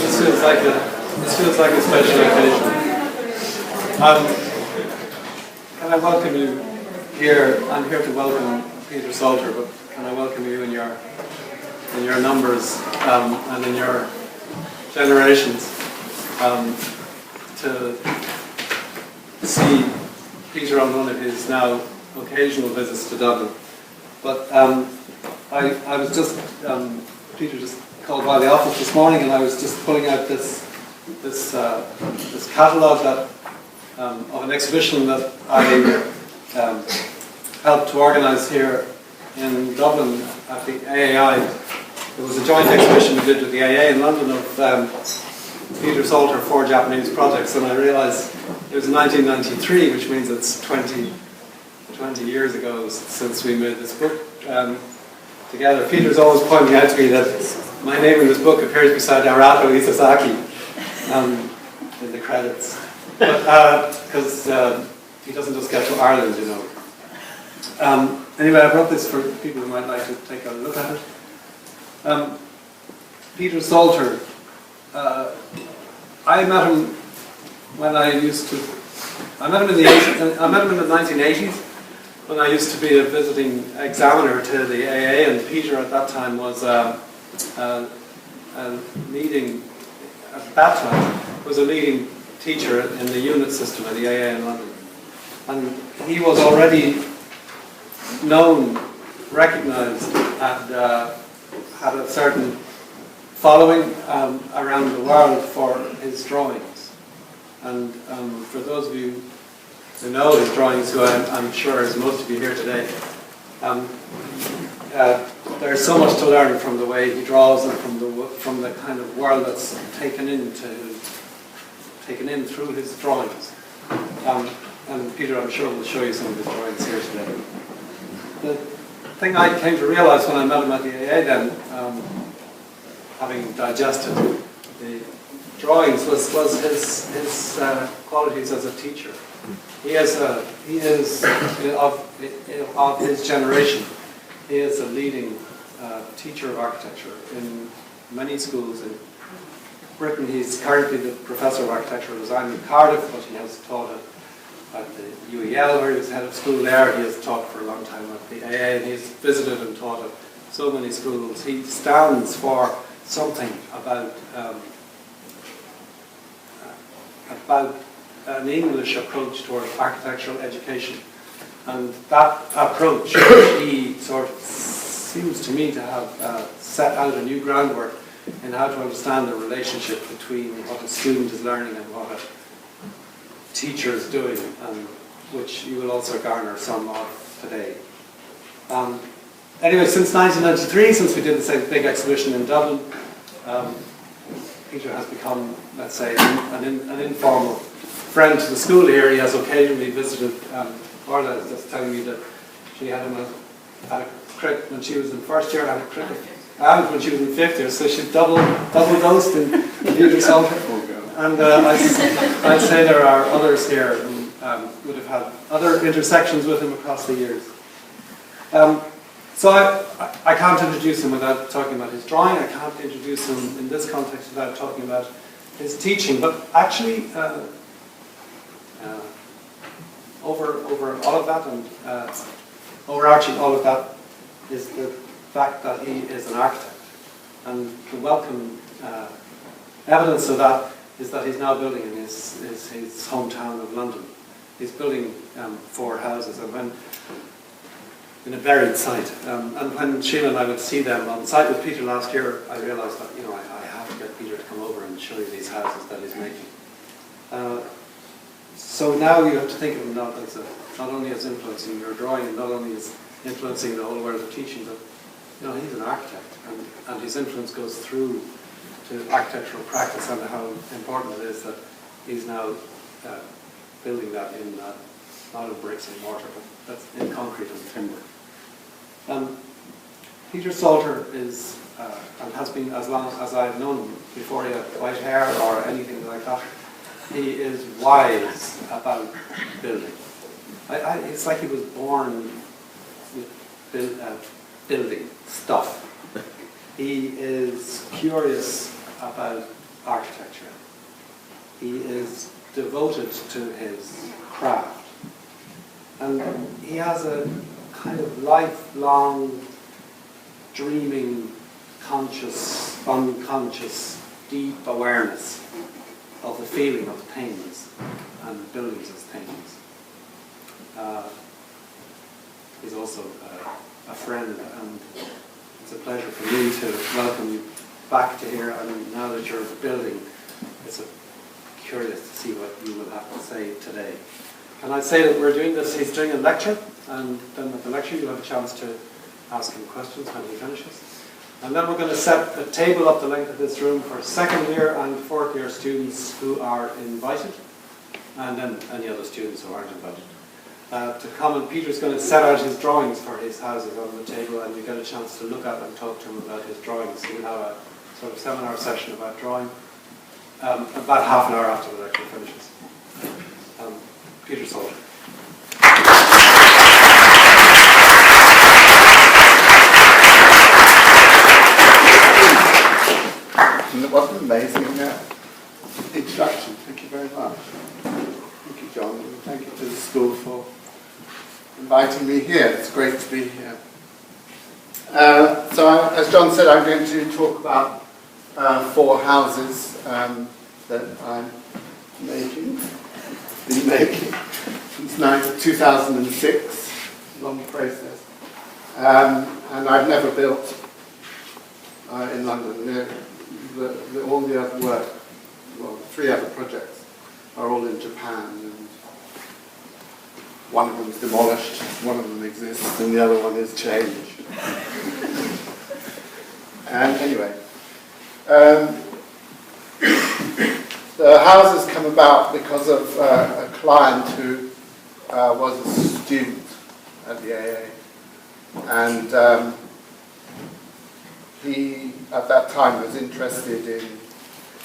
This feels like a special occasion. Can I welcome you here? I'm here to welcome Peter Salter, but can I welcome you in your numbers and in your generations to see Peter on one of his now occasional visits to Dublin. But I was just Peter just called by the office this morning, and I was just pulling out this catalogue that of an exhibition that I helped to organise here in Dublin at the AAI. It was a joint exhibition we did with the AA in London of Peter Salter, 4 Japanese projects, and I realised it was 1993, which means it's 20 years ago since we made this book together. Peter's always pointing out to me that my name in this book appears beside Arato Isazaki in the credits, because he doesn't just get to Ireland, you know. Anyway, I brought this for people who might like to take a look at it. Peter Salter, I met him when I met him in the 1980s when I used to be a visiting examiner to the AA, and Peter at that time was a leading teacher in the unit system at the AA in London. And he was already known, recognised, and had a certain following around the world for his drawings. And for those of you who know his drawings, who I'm sure is most of you here today, there's so much to learn from the way he draws and from the kind of world that's taken in through his drawings. And Peter, I'm sure, will show you some of his drawings here today. The thing I came to realise when I met him at the AA then, having digested the drawings, was his qualities as a teacher. He is of his generation. He is a leading teacher of architecture in many schools in Britain. He's currently the professor of architectural design in Cardiff, but he has taught at the UEL, where he was head of school there. He has taught for a long time at the AA, and he's visited and taught at so many schools. He stands for something about an English approach toward architectural education. And that approach, he sort of seems to me to have set out a new groundwork in how to understand the relationship between what a student is learning and what a teacher is doing, and which you will also garner some of today. Anyway, since 1993, since we did the same big exhibition in Dublin, Peter has become, let's say, an informal friend to the school here. He has occasionally visited. Orla is just telling me that she had him at a cricket when she was in first year, had a cricket, and when she was in 5th year, so she's double dosed in Peter Salter. And I'd say there are others here who would have had other intersections with him across the years. So I can't introduce him without talking about his drawing. I can't introduce him in this context without talking about his teaching. But actually, over all of that and overarching all of that is the fact that he is an architect. And the welcome evidence of that is that he's now building in his hometown of London. He's building 4 houses, and in a buried site. And when Sheila and I would see them on site with Peter last year, I realised that I have to get Peter to come over and show you these houses that he's making. So now you have to think of him not only as influencing your drawing, and not only as influencing the whole world of teaching, but he's an architect, and his influence goes through to architectural practice, and how important it is that he's now building that in not in bricks and mortar, but that's in concrete and timber. Peter Salter is and has been, as long as I've known him, before he had white hair or anything like that, he is wise about building. It's like he was born with building stuff. He is curious about architecture. He is devoted to his craft. And he has a kind of lifelong, dreaming, conscious, unconscious, deep awareness of the feeling of things and buildings as things. He's also a friend, and it's a pleasure for me to welcome you back to here. And now that you're building, it's curious to see what you will have to say today. And I'd say that we're doing this, he's doing a lecture, and then at the lecture you'll have a chance to ask him questions when he finishes. And then we're going to set a table up the length of this room for second year and fourth year students who are invited, and then any other students who aren't invited, to come. And Peter's going to set out his drawings for his houses on the table, and you get a chance to look at and talk to him about his drawings. So we'll have a sort of seminar session about drawing, about half an hour after the lecture finishes. Peter Salter. What an amazing introduction. Thank you very much. Thank you, John. And thank you to the school for inviting me here. It's great to be here. As John said, I'm going to talk about 4 houses that I'm been making since 2006. Long process. And I've never built in London. All the other work, well, 3 other projects are all in Japan, and one of them is demolished, one of them exists, and the other one is changed. And anyway, the houses come about because of a client who was a student at the AA, and he, at that time, was interested in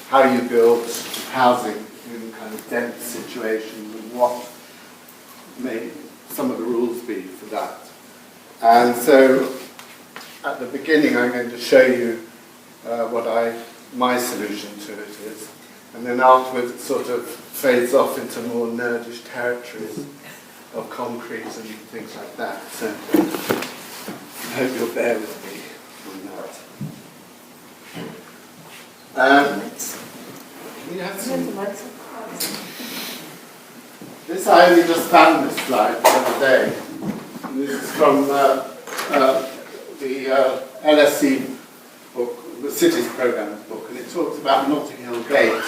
how you build housing in kind of dense situations and what may some of the rules be for that. And so, at the beginning, I'm going to show you what my solution to it is, and then afterwards it sort of fades off into more nerdish territories of concrete and things like that. So, I hope you'll bear with me. Can you have some? This, I only just found this slide the other day. And this is from the LSE book, the Cities Programme book, and it talks about Notting Hill Gate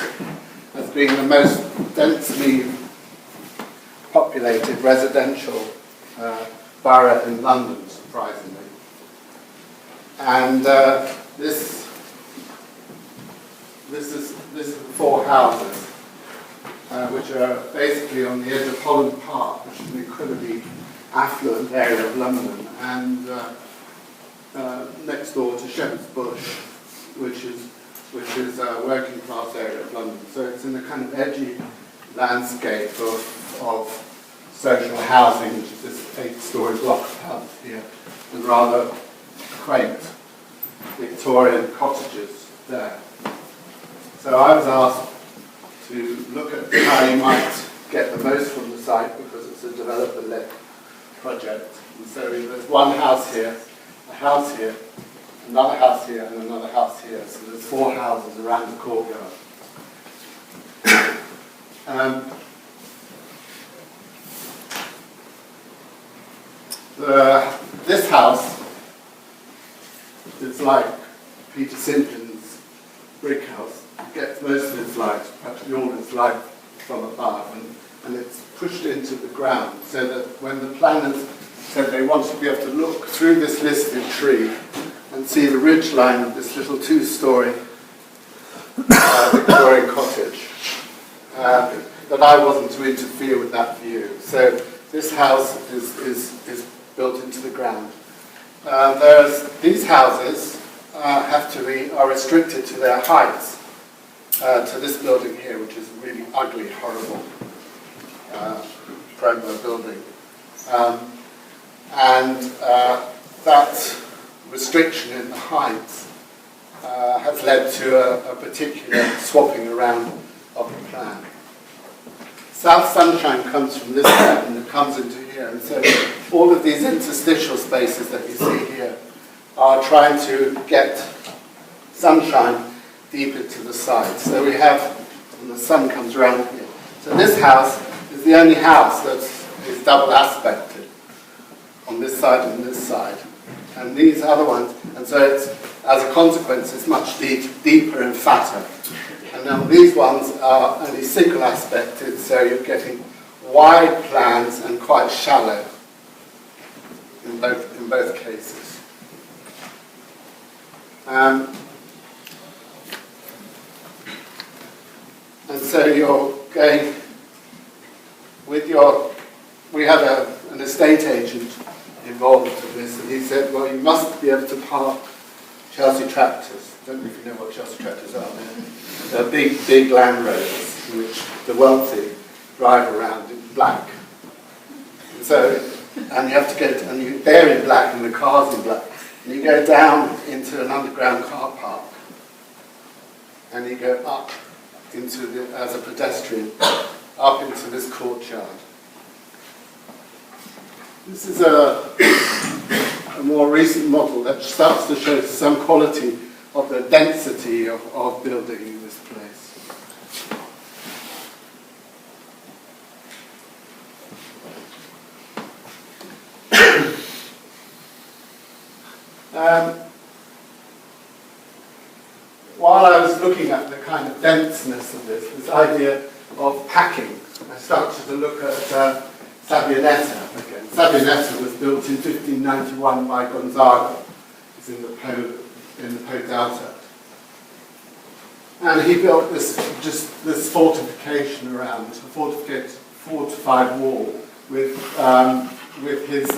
as being the most densely populated residential borough in London, surprisingly. And this is the 4 houses, which are basically on the edge of Holland Park, which is an incredibly affluent area of London, and next door to Shepherd's Bush, which is a working class area of London. So it's in a kind of edgy landscape of social housing, which is this 8-storey block of houses here, and rather quaint Victorian cottages there. So I was asked to look at how you might get the most from the site, because it's a developer-led project. And so there's one house here, a house here, another house here, and another house here. So there's 4 houses around the courtyard. This house is like Peter Simpson's brick house. It gets most of its light, practically all its light, from above, and it's pushed into the ground, so that when the planners said they wanted to be able to look through this listed tree and see the ridge line of this little 2-storey Victorian cottage, that I wasn't to interfere with that view. So this house is built into the ground. These houses are restricted to their heights, to this building here, which is a really ugly, horrible promo building. And that restriction in the heights has led to a particular swapping around of the plan. South sunshine comes from this side and it comes into here, and so all of these interstitial spaces that you see here are trying to get sunshine deep into the side. So we have, and the sun comes around here. So this house is the only house that is double aspected on this side and this side. And these other ones, and so it's, as a consequence, it's much deeper and fatter. And now these ones are only single aspected, so you're getting wide plans and quite shallow in both cases. And so you're going with your, we had an estate agent involved in this, and he said, well, you must be able to park Chelsea tractors. I don't know if you know what Chelsea tractors are. They're big Land Rovers, in which the wealthy drive around in black. And so, and you have to get, and they're in black and the car's in black. And you go down into an underground car park, and you go up into as a pedestrian, up into this courtyard. This is a more recent model that starts to show some quality of the density of building in this place. While I was looking at the kind of denseness of this idea of packing, I started to look at Sabbionetta again. Sabbionetta was built in 1591 by Gonzaga. It's in the Po Delta. And he built this fortification around, a fortified wall with his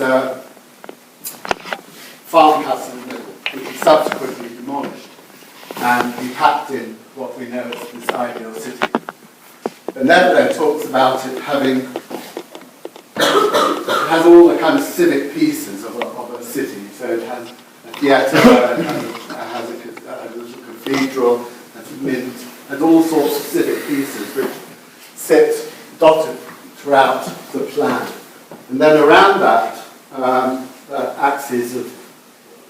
farm castle in the middle, which he subsequently demolished. And he packed in what we know as this ideal city. But Nebula talks about it having, it has all the kind of civic pieces of a city. So it has a theatre, it has a little cathedral, has a mint, has all sorts of civic pieces which sit dotted throughout the plan. And then around that, axis of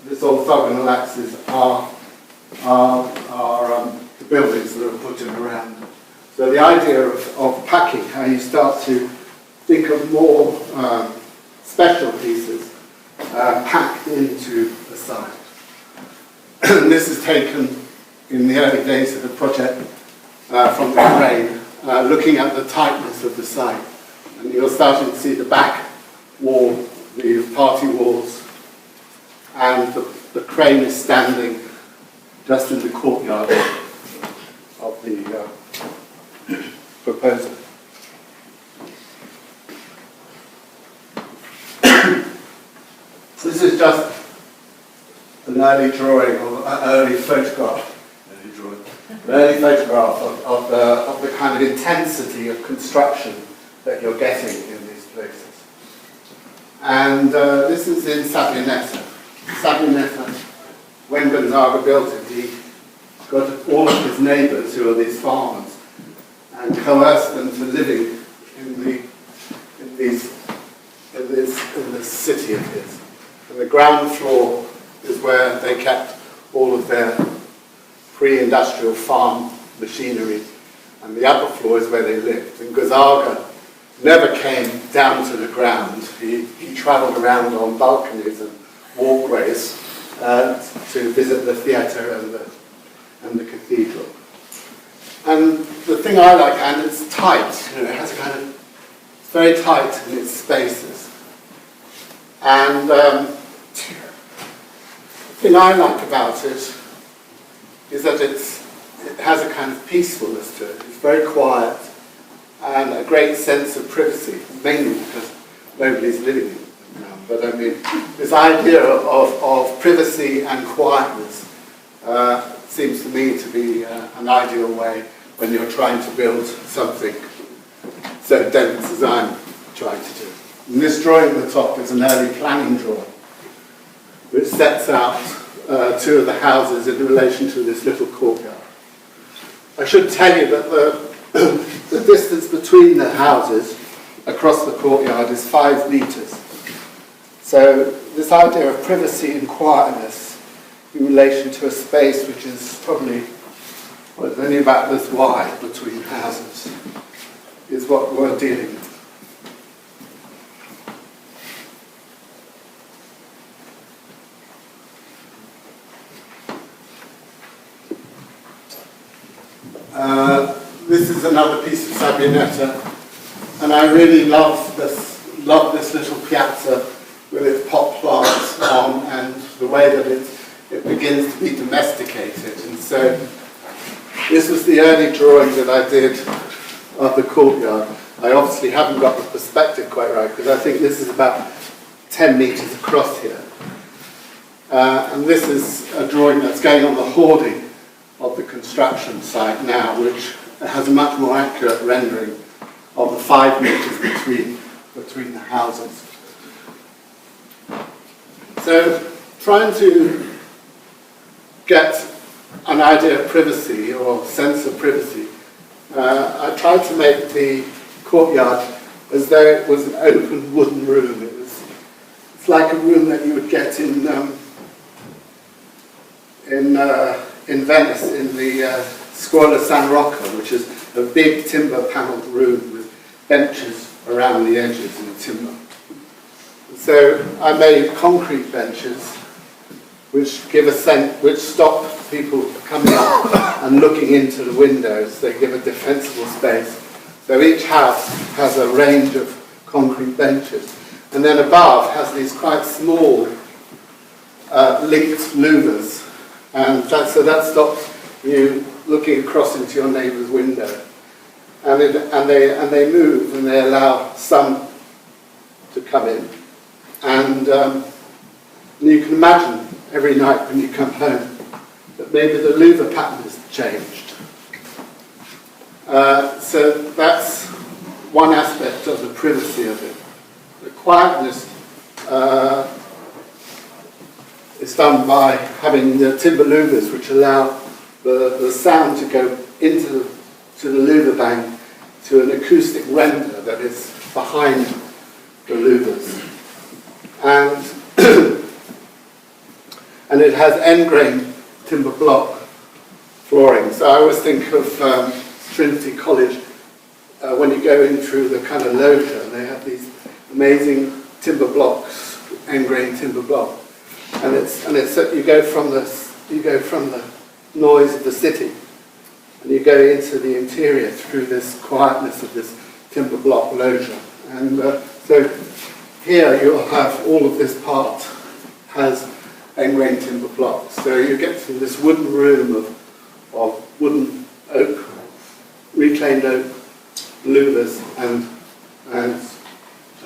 this orthogonal axis are the buildings that are put in around. So the idea of packing, how you start to think of more special pieces packed into a site. And this is taken in the early days of the project from the crane, looking at the tightness of the site. And you're starting to see the back wall, the party walls, and the crane is standing just in the courtyard of the proposal. This is just an early drawing, or an early photograph. Of the kind of intensity of construction that you're getting in these places. And this is in Sabbionetta. Sabbionetta, when Gonzaga built it, he got all of his neighbours, who are these farmers, and coerced them to living in this city of his. And the ground floor is where they kept all of their pre-industrial farm machinery, and the upper floor is where they lived. And Gonzaga never came down to the ground. He travelled around on balconies and walkways to visit the theatre and the cathedral. And the thing I like, and it's tight, it has a kind of, it's very tight in its spaces. And the thing I like about it is that it has a kind of peacefulness to it. It's very quiet and a great sense of privacy, mainly because nobody's living in it now. But I mean, this idea of privacy and quietness seems to me to be an ideal way when you're trying to build something so dense as I'm trying to do. And this drawing at the top is an early planning drawing, which sets out two of the houses in relation to this little courtyard. I should tell you that the distance between the houses across the courtyard is 5 metres. So this idea of privacy and quietness in relation to a space which is probably only about this wide between houses is what we're dealing with. This is another piece of Sabbionetta, and I really love this little piazza with its pot plants on, and the way that it begins to be domesticated. And so this was the early drawing that I did of the courtyard. I obviously haven't got the perspective quite right, because I think this is about 10 metres across here. And this is a drawing that's going on the hoarding of the construction site now, which has a much more accurate rendering of the 5 metres between the houses. So, trying to get an idea of privacy or sense of privacy, I tried to make the courtyard as though it was an open wooden room. It's like a room that you would get in Venice, in the Scuola San Rocco, which is a big timber-panelled room with benches around the edges in timber. So I made concrete benches, which give a sense, which stop people coming up and looking into the windows. They give a defensible space. So each house has a range of concrete benches, and then above has these quite small linked louvers. And so that stops you looking across into your neighbour's window. And they move, and they allow sun to come in. And you can imagine every night when you come home that maybe the louver pattern has changed. So that's one aspect of the privacy of it. The quietness is done by having the timber louvers, which allow the sound to go into the louver bank to an acoustic render that is behind the louvers. And it has end-grain timber block flooring. So I always think of Trinity College when you go in through the kind of loggia, and they have these amazing timber blocks, end-grain timber block. And it's you go from the noise of the city, and you go into the interior through this quietness of this timber block loggia. And so here you'll have all of this part has end-grain timber blocks. So you get to this wooden room of wooden oak, reclaimed oak, louvers, and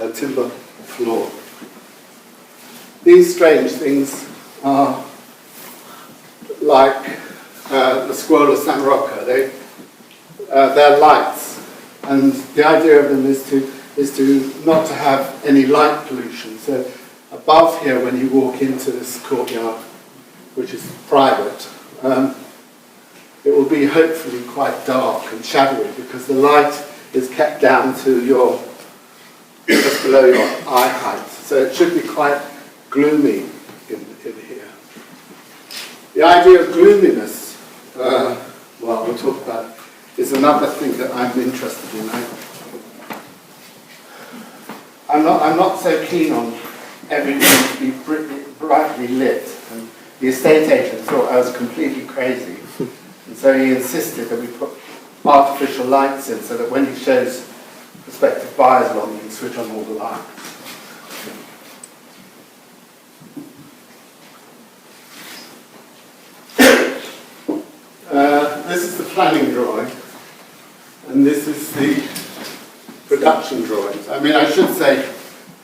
a timber floor. These strange things are like the Scuola San Rocco. They're lights, and the idea of them is to not to have any light pollution. So above here, when you walk into this courtyard, which is private, it will be hopefully quite dark and shadowy, because the light is kept down to just below your eye height. So it should be quite gloomy in here. The idea of gloominess, well, we'll talk about, is another thing that I'm interested in. I'm not so keen on everything to be brightly lit, and the estate agent thought I was completely crazy, and so he insisted that we put artificial lights in, so that when he shows prospective buyers along, he can switch on all the lights. This is the planning drawing, and this is the production drawings. I mean, I should say,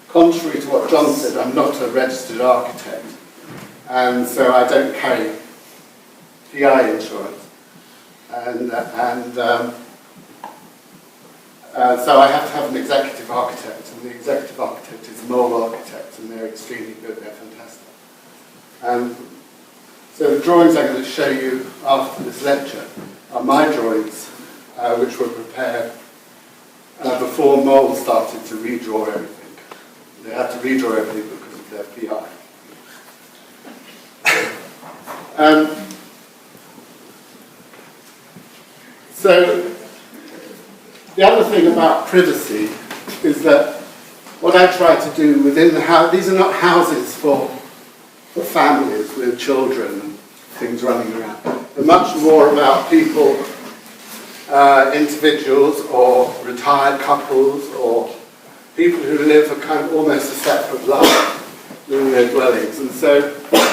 contrary to what John said, I'm not a registered architect, and so I don't carry PI insurance, so I have to have an executive architect, and the executive architect is a mole architect, and they're extremely good, they're fantastic. So the drawings I'm going to show you after this lecture are my drawings, which were prepared before Mole started to redraw everything. They had to redraw everything because of their PI. So the other thing about privacy is that what I try to do within the house, these are not houses for families with children and things running around. They're much more about people, individuals or retired couples or people who live a kind of almost a separate life in their dwellings. And so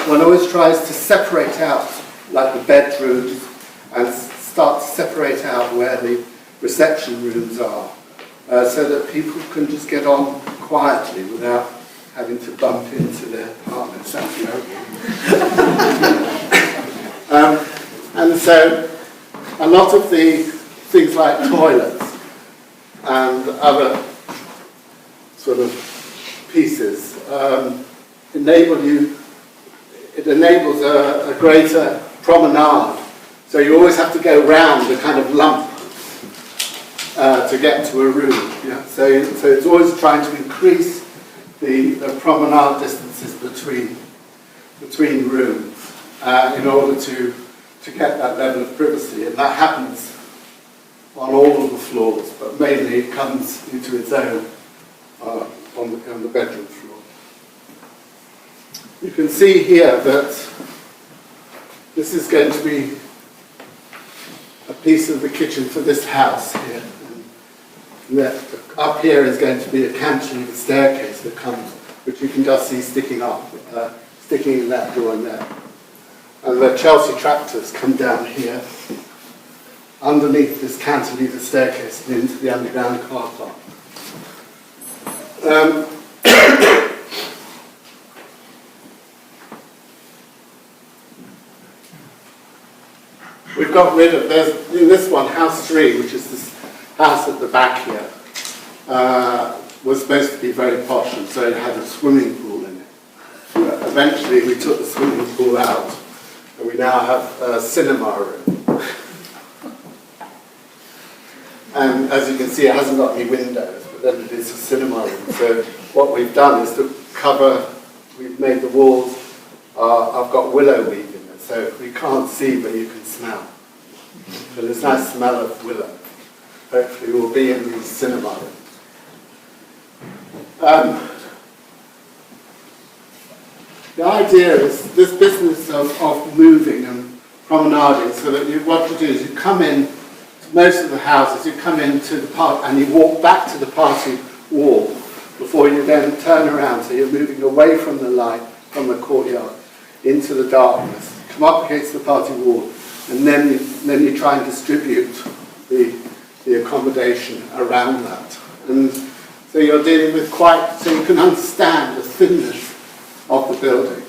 one always tries to separate out like the bedrooms and start to separate out where the reception rooms are so that people can just get on quietly without having to bump into their partner. Sounds terrible. And so a lot of the things like toilets and other sort of pieces enables a greater promenade. So you always have to go round the kind of lump to get to a room. Yeah? So it's always trying to increase the promenade distances between rooms in order to get that level of privacy. And that happens on all of the floors, but mainly it comes into its own on the bedroom floor. You can see here that this is going to be a piece of the kitchen for this house here. And up here is going to be a cantilever staircase that comes, which you can just see sticking up, sticking in that door in there. And the Chelsea tractors come down here, underneath this cantilever staircase and into the underground car park. We've got rid of, in this one, house 3, which is this house at the back here, was supposed to be very posh, and so it had a swimming pool in it. Eventually we took the swimming pool out, and we now have a cinema room. And as you can see, it hasn't got any windows, but then it is a cinema room. So what we've done is to cover, we've made the walls, I've got willow weed in it, so you can't see, but you can smell. So there's a nice smell of willow. Hopefully we'll be in these cinema rooms. The idea is this business of moving and promenading, so that what you do is you come in, most of the houses, you come into the park and you walk back to the party wall before you then turn around, so you're moving away from the light, from the courtyard, into the darkness, come up against the party wall, and then you try and distribute the accommodation around that. And so you're dealing with so you can understand the thinness of the building,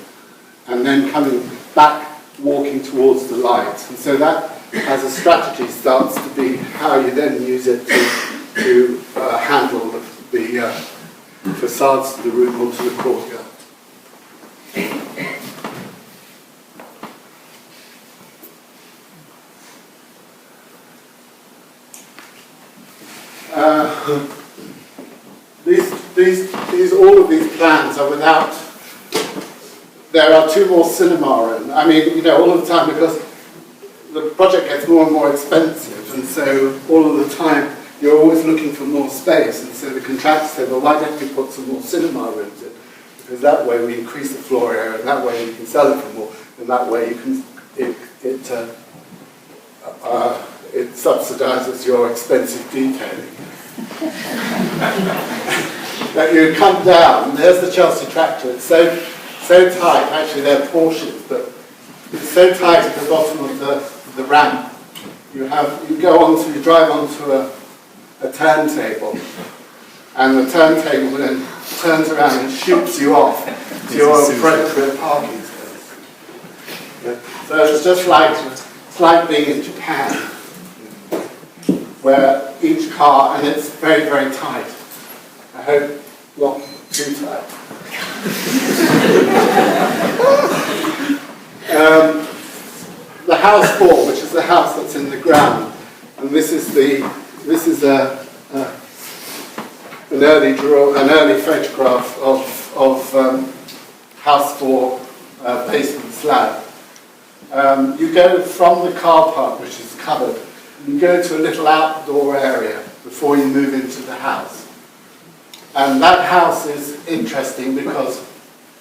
and then coming back, walking towards the light. And so that, as a strategy, starts to be how you then use it to handle the facades to the room or to the courtyard. All of these plans are without. There are 2 more cinema rooms. I mean, all of the time, because the project gets more and more expensive, and so all of the time you're always looking for more space. And so the contractor said, well, why don't we put some more cinema rooms in? Because that way we increase the floor area, and that way you can sell it for more, and that way you can it subsidizes your expensive detailing. That you come down, and there's the Chelsea tractor. It's so tight, actually they're Porsches, but it's so tight at the bottom of the ramp. You drive onto a turntable, and the turntable then turns around and shoots you off to your appropriate parking space. So it's just like being in Japan, where each car, and it's very, very tight. I hope not too tight. house 4, which is the house that's in the ground, and this is an early photograph of house 4 basement slab. You go from the car park, which is covered, you go to a little outdoor area before you move into the house. And that house is interesting because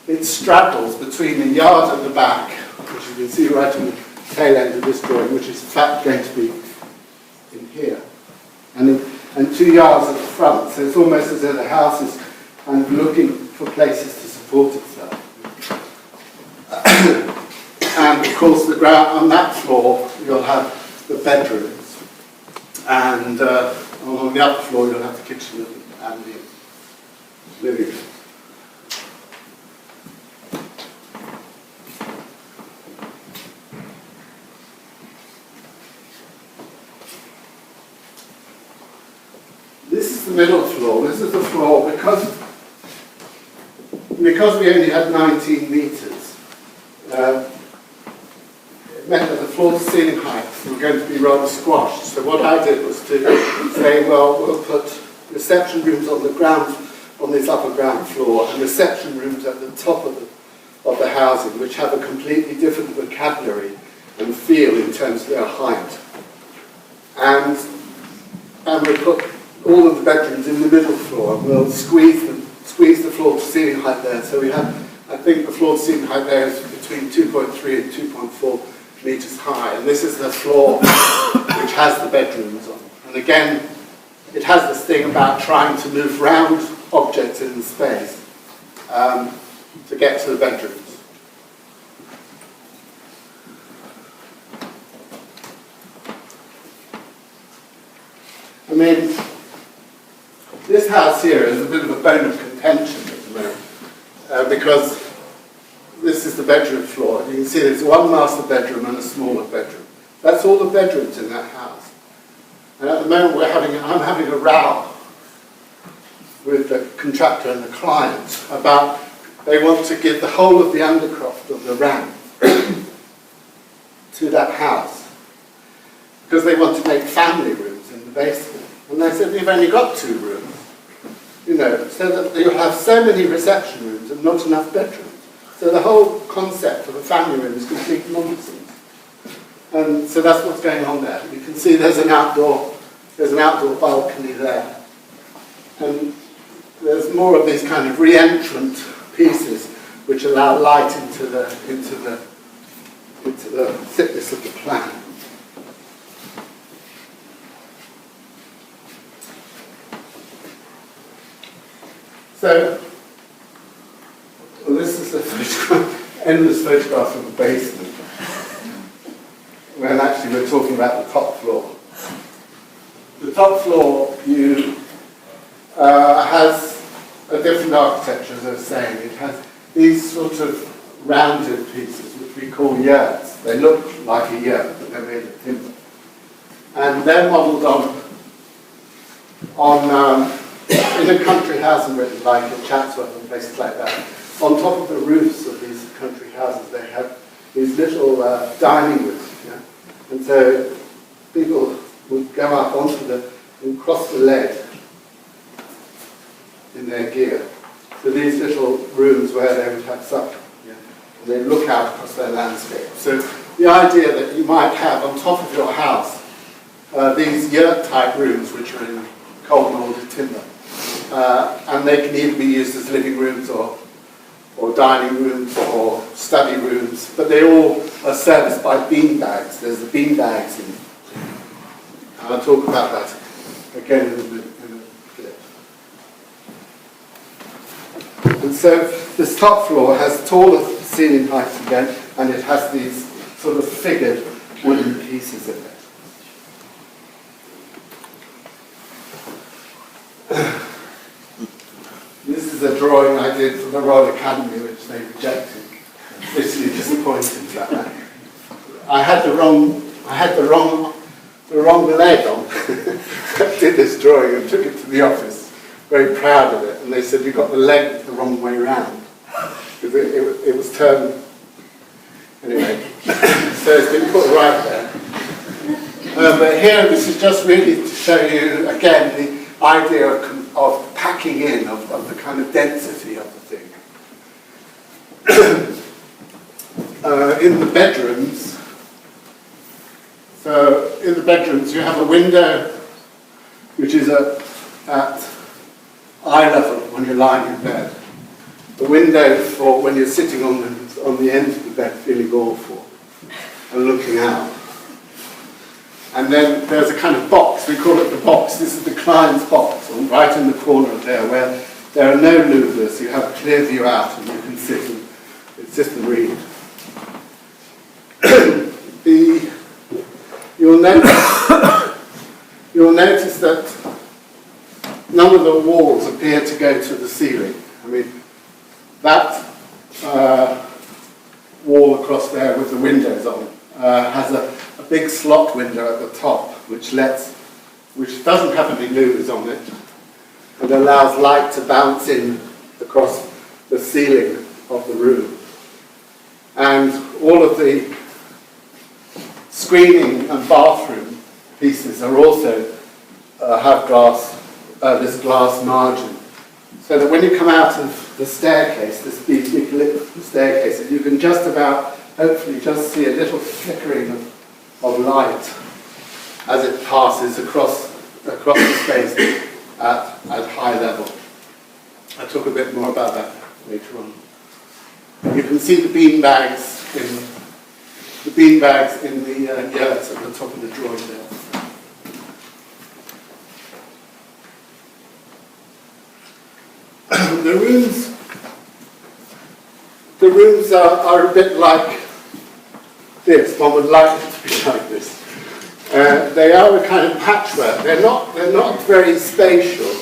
it straddles between the yard at the back, which you can see right in the tail end of this drawing, which is in fact going to be in here, and 2 yards at the front. So it's almost as though the house is kind of looking for places to support itself. And of course, the ground on that floor, you'll have the bedrooms, and on the upper floor, you'll have the kitchen and the living room. This is the middle floor. This is the floor because we only had 19 metres. It meant that the floor-to-ceiling heights were going to be rather squashed. So what I did was to say, well, we'll put reception rooms on the ground, on this upper ground floor, and reception rooms at the top of the housing, which have a completely different vocabulary and feel in terms of their height. And we put all of the bedrooms in the middle floor, and we'll squeeze the floor-to-ceiling height there. So we have, I think the floor-to-ceiling height there is between 2.3 and 2.4 metres high. And this is the floor which has the bedrooms on. And again, it has this thing about trying to move round objects in the space to get to the bedrooms. I mean, this house here is a bit of a bone of contention at the moment because this is the bedroom floor. You can see there's one master bedroom and a smaller bedroom. That's all the bedrooms in that house. And at the moment I'm having a row with the contractor and the client about they want to give the whole of the undercroft of the ramp to that house because they want to make family rooms in the basement. And they said, you've only got 2 rooms, you know, so that you'll have so many reception rooms and not enough bedrooms. So the whole concept of a family room is complete nonsense. And so that's what's going on there. You can see there's an outdoor balcony there. And there's more of these kind of re-entrant pieces which allow light into the thickness of the plan. So, well, this is a endless photograph of the basement, when actually we're talking about the top floor. The top floor has a different architecture, as I was saying. It has these sort of rounded pieces, which we call yurts. They look like a yurt, but they're made of timber. And they're modelled in a country house really like in Chatsworth and places like that. On top of the roofs of these country houses, they have these little dining rooms. Yeah? And so people would go up and cross the lead in their gear to these little rooms where they would have supper. Yeah? And they'd look out across their landscape. So the idea that you might have on top of your house these yurt-type rooms which are in cold molded timber. And they can either be used as living rooms or dining rooms or study rooms, but they all are serviced by bean bags. There's the bean bags in. I'll talk about that again in a bit. And so this top floor has taller ceiling heights again, and it has these sort of figured wooden pieces in it. This is a drawing I did for the Royal Academy, which they rejected. Bitterly disappointed about that. I had the wrong leg on. I did this drawing and took it to the office, very proud of it, and they said you got the leg the wrong way round because it was turned anyway. so it's been put right there. But here, this is just really to show you, again, the idea of packing in, of the kind of density of the thing. In the bedrooms, so in the bedrooms you have a window which is at eye level when you're lying in bed. The window for when you're sitting on the end of the bed feeling awful and looking out. And then there's a kind of box, we call it the box. This is the client's box, right in the corner there, where there are no louvers. You have a clear view out and you can sit and read. You'll notice that none of the walls appear to go to the ceiling. I mean, that wall across there with the windows on has a big slot window at the top, which doesn't have any louvers on it, and allows light to bounce in across the ceiling of the room. And all of the screening and bathroom pieces are also have this glass margin, so that when you come out of the staircase, this big lit staircase, you can just about, hopefully, just see a little flickering of light as it passes across the space at high level. I'll talk a bit more about that later on. You can see the bean bags in the yurts at the top of the drawing there. The rooms are a bit like this. One would like it to be like this. They are a kind of patchwork. They're not very spatial.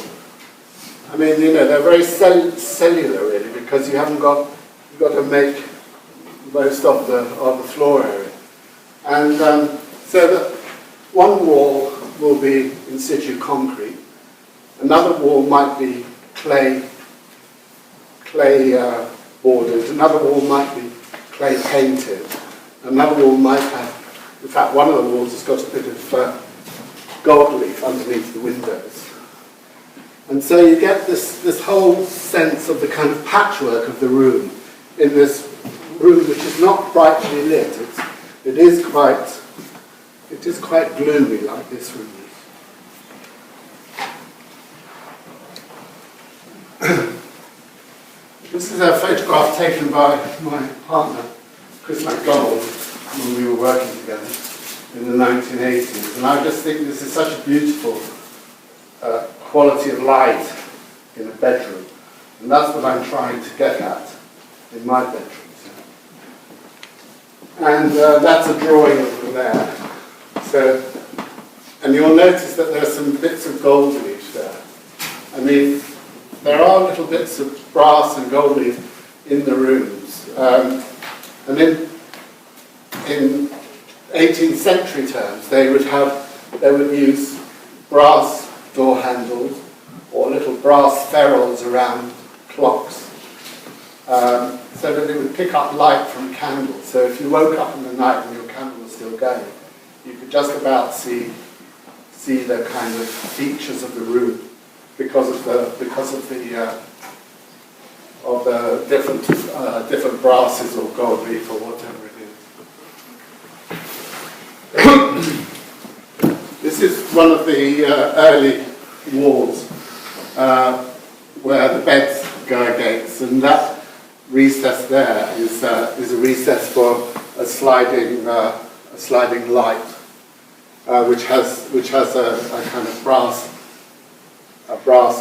I mean, they're very cellular really, because you've got to make most of the floor area. And so that one wall will be in situ concrete. Another wall might be clay bordered. Another wall might be clay painted. Another wall might have, in fact, one of the walls has got a bit of gold leaf underneath the windows. And so you get this whole sense of the kind of patchwork of the room in this room, which is not brightly lit. It is quite gloomy, like this room is. This is a photograph taken by my partner, Chris MacDonald, when we were working together in the 1980s. And I just think this is such a beautiful quality of light in a bedroom. And that's what I'm trying to get at in my bedroom. And that's a drawing of them there. So, and you'll notice that there are some bits of gold leaf there. I mean, there are little bits of brass and gold leaf in the rooms. And in 18th century terms, they would use brass door handles or little brass ferrules around clocks, so that it would pick up light from candles. So if you woke up in the night and your candle was still going, you could just about see the kind of features of the room because of the different brasses or gold leaf or whatever it is. This is one of the early walls where the beds go against, and that recess there is a recess for a sliding light, which has a kind of brass,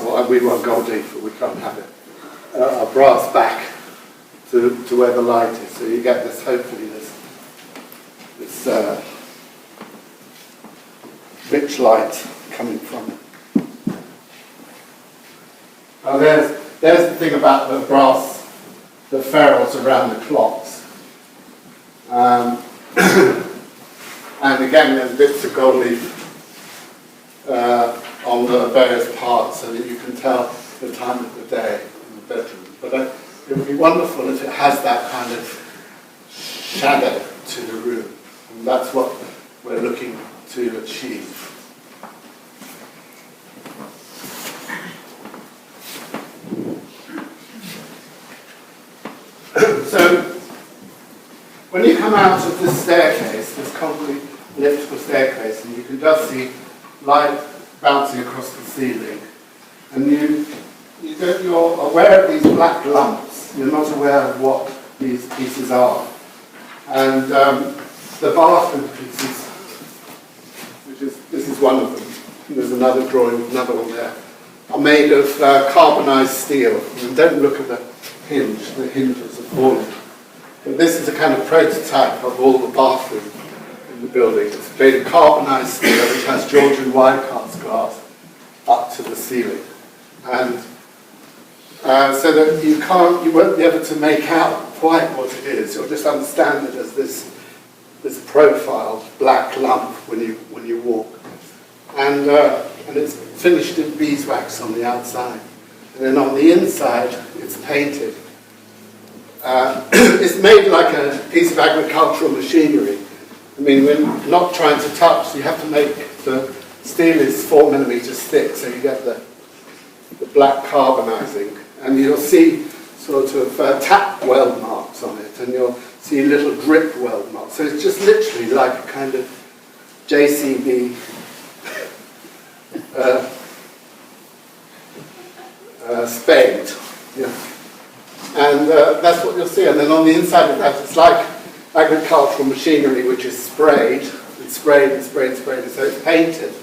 or we want gold leaf, but we can't have it, a brass back to where the light is. So you get this, hopefully, this rich light coming from it. Now there's the thing about the brass, the ferrules around the clocks. And again, there's bits of gold leaf on the various parts so that you can tell the time of the day in the bedroom. But it would be wonderful if it has that kind of shadow to the room. And that's what we're looking to achieve. So, when you come out of this staircase, this concrete elliptical staircase, and you can just see light bouncing across the ceiling, and you're aware of these black lumps. You're not aware of what these pieces are. And the bathroom pieces, this is one of them. There's another drawing, another one there, are made of carbonized steel. And don't look at the hinges are fallen. But this is a kind of prototype of all the bathroom in the building. It's made of carbonized steel, which has Georgian wine cast glass up to the ceiling. And so that you won't be able to make out quite what it is. You'll just understand it as this profiled black lump when you walk. And it's finished in beeswax on the outside. And then on the inside, it's painted. It's made like a piece of agricultural machinery. I mean, we're not trying to touch, so you have to make the steel is 4 millimeters thick, so you get the black carbonizing. And you'll see sort of tap weld marks on it, and you'll see little drip weld marks. So it's just literally like a kind of JCB spade. Yeah. And that's what you'll see. And then on the inside of that, it's like agricultural machinery, which is sprayed, and sprayed and sprayed and sprayed. So it's painted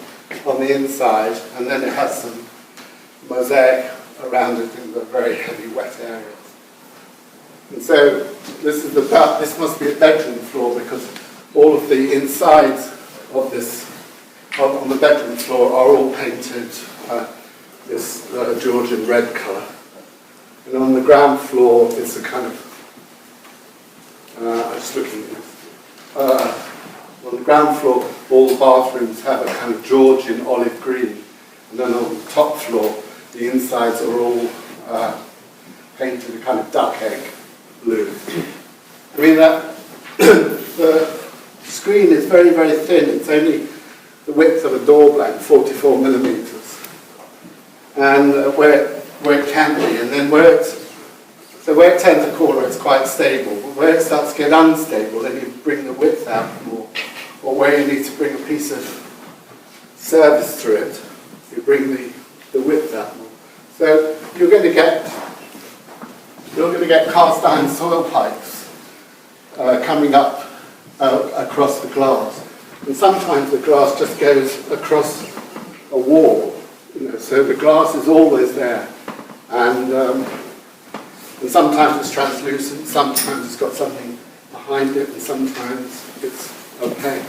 on the inside, and then it has some mosaic around it in the very heavy wet areas. And so this must be a bedroom floor, because all of the insides of this, on the bedroom floor, are all painted this Georgian red colour. And on the ground floor, it's a kind of, I'm just looking at this. On the ground floor, all the bathrooms have a kind of Georgian olive green. And then on the top floor, the insides are all painted a kind of duck egg blue. I mean, the screen is very, very thin. It's only the width of a door blank, 44 millimeters. And where it can be, and then where it turns a corner, it's quite stable. But where it starts to get unstable, then you bring the width out more. Or where you need to bring a piece of service through it, you bring the width out more. So you're going to get cast iron soil pipes coming up across the glass, and sometimes the glass just goes across a wall. So the glass is always there, and sometimes it's translucent, sometimes it's got something behind it, and sometimes it's opaque.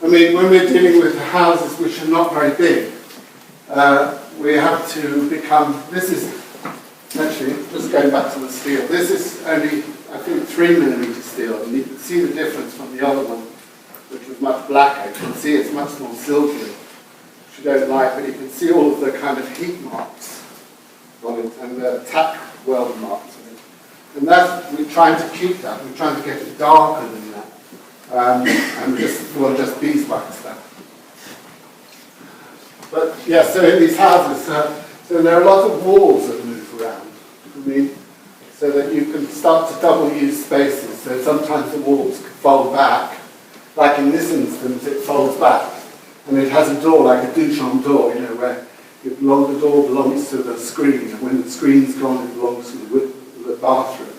I mean, when we're dealing with houses which are not very big, we have to become, this is, actually, just going back to the steel, this is only, I think, 3 millimeter steel, and you can see the difference from the other one, which was much blacker. You can see it's much more silvery, which you don't like, but you can see all of the kind of heat marks on it, and the tack weld marks on it. And that, we're trying to keep that, we're trying to get it darker than that. And we'll just beeswax that. But yeah, so in these houses, so there are a lot of walls that move around. I mean, so that you can start to double use spaces. So sometimes the walls fold back, like in this instance, it folds back, and it has a door like a Bouchard door, where the door belongs to the screen, and when the screen's gone, it belongs to the bathroom.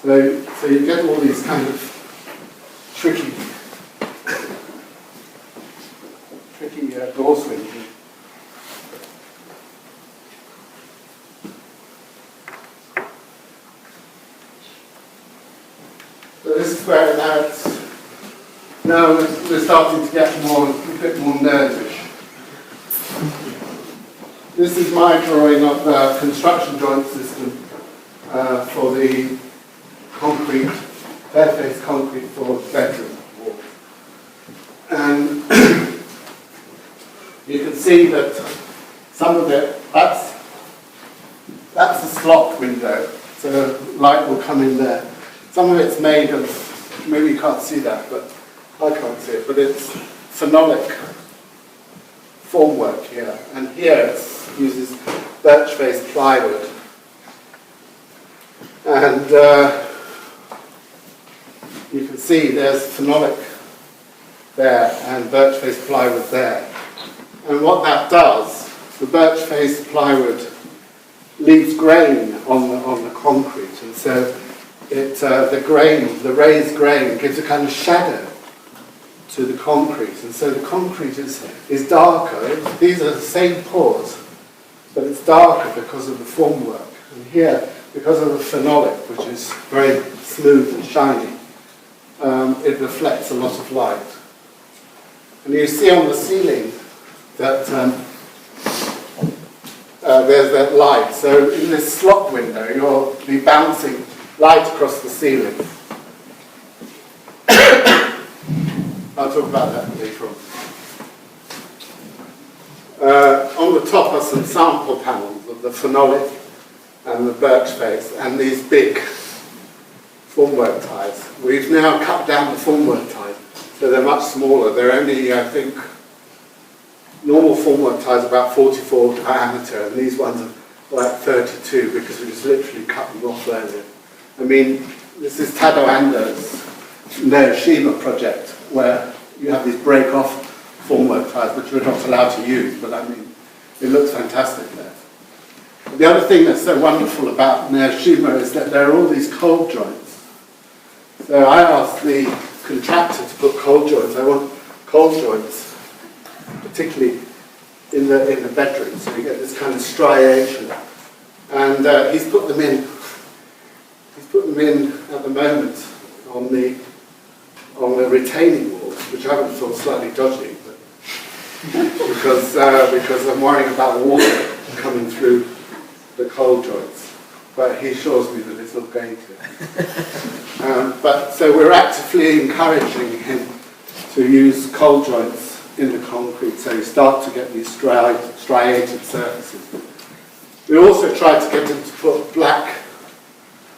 So you get all these kind of tricky door swinging. So this is where now we're starting to get a bit more nerdish. This is my drawing of the construction joint system for the concrete, fairface concrete for the bedroom walls. And you can see that some of it, that's a slot window, so light will come in there. Some of it's made of, maybe you can't see that, but I can't see it, but it's phenolic formwork here. And here it uses birch-faced plywood. And you can see there's phenolic there and birch-faced plywood there. And what that does, the birch-faced plywood leaves grain on the concrete, and so the raised grain gives a kind of shadow to the concrete, and so the concrete is darker. These are the same pours, but it's darker because of the formwork. And here, because of the phenolic, which is very smooth and shiny, it reflects a lot of light. And you see on the ceiling that there's that light. So in this slot window, you'll be bouncing light across the ceiling. I'll talk about that later on. On the top are some sample panels of the phenolic and the birch face and these big formwork ties. We've now cut down the formwork ties, so they're much smaller. They're only, I think, normal formwork ties are about 44 diameter, and these ones are like 32 because we just literally cut them off earlier. I mean, this is Tado Ando's Hiroshima project, where you have these break-off formwork ties, which we're not allowed to use, but I mean, it looks fantastic there. The other thing that's so wonderful about Hiroshima is that there are all these cold joints. So I asked the contractor to put cold joints. I want cold joints, particularly in the bedroom, so you get this kind of striation. And he's put them in. He's put them in at the moment on the retaining walls, which I would feel slightly dodgy, but because I'm worrying about water coming through the cold joints. But he assures me that it's not going to. But so we're actively encouraging him to use cold joints in the concrete, so you start to get these striated surfaces. We also tried to get him to put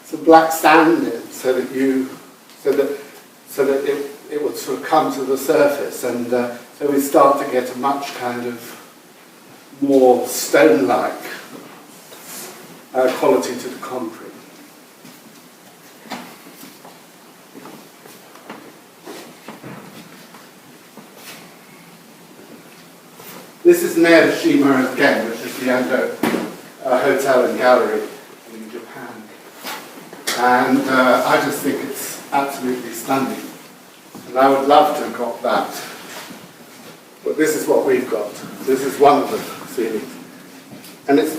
some black sand in, so that it would sort of come to the surface, and so we start to get a much kind of more stone-like quality to the concrete. This is Hiroshima again, which is the Ando Hotel and Gallery in Japan. And I just think it's absolutely stunning. And I would love to have got that. But this is what we've got. This is one of the ceilings. And it's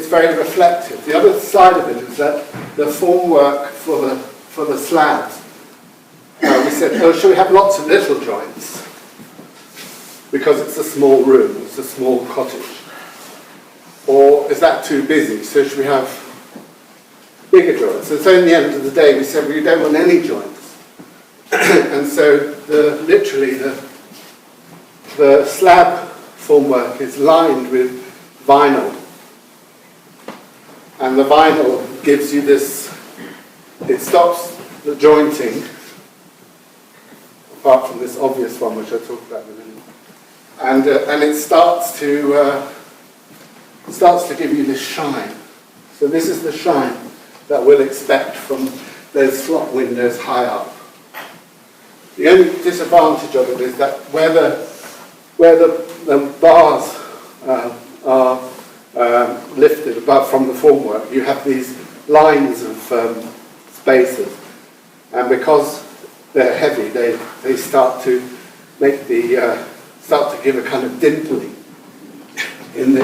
very reflective. The other side of it is that the formwork for the slabs, we said, oh, should we have lots of little joints? Because it's a small room, it's a small cottage. Or is that too busy? So should we have bigger joints? And so in the end of the day, we said, well, you don't want any joints. And so literally the slab formwork is lined with vinyl. And the vinyl gives you this, it stops the jointing, apart from this obvious one, which I'll talk about in a minute. And it starts to give you this shine. So this is the shine that we'll expect from those slot windows high up. The only disadvantage of it is that where the bars are lifted above from the formwork, you have these lines of spaces, and because they're heavy, they start to make start to give a kind of dimpling in the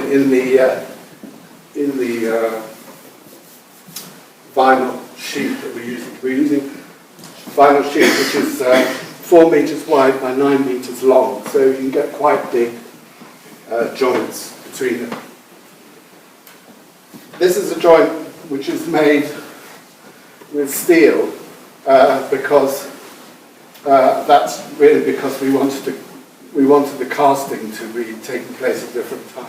vinyl sheet that we're using. We're using vinyl sheet which is 4 meters wide by 9 meters long, so you can get quite big joints between them. This is a joint which is made with steel because that's really because we wanted the casting to be taking place at different times.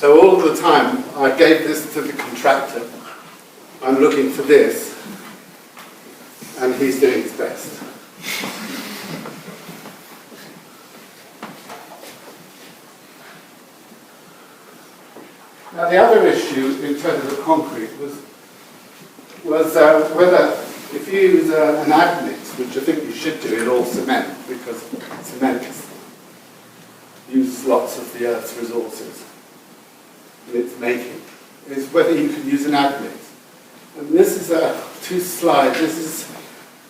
So all the time, I gave this to the contractor. I'm looking for this, and he's doing his best. Now the other issue in terms of concrete was whether, if you use an admix, which I think you should do in all cement, because cement uses lots of the Earth's resources in its making, is whether you can use an admix. And this is two slides. This is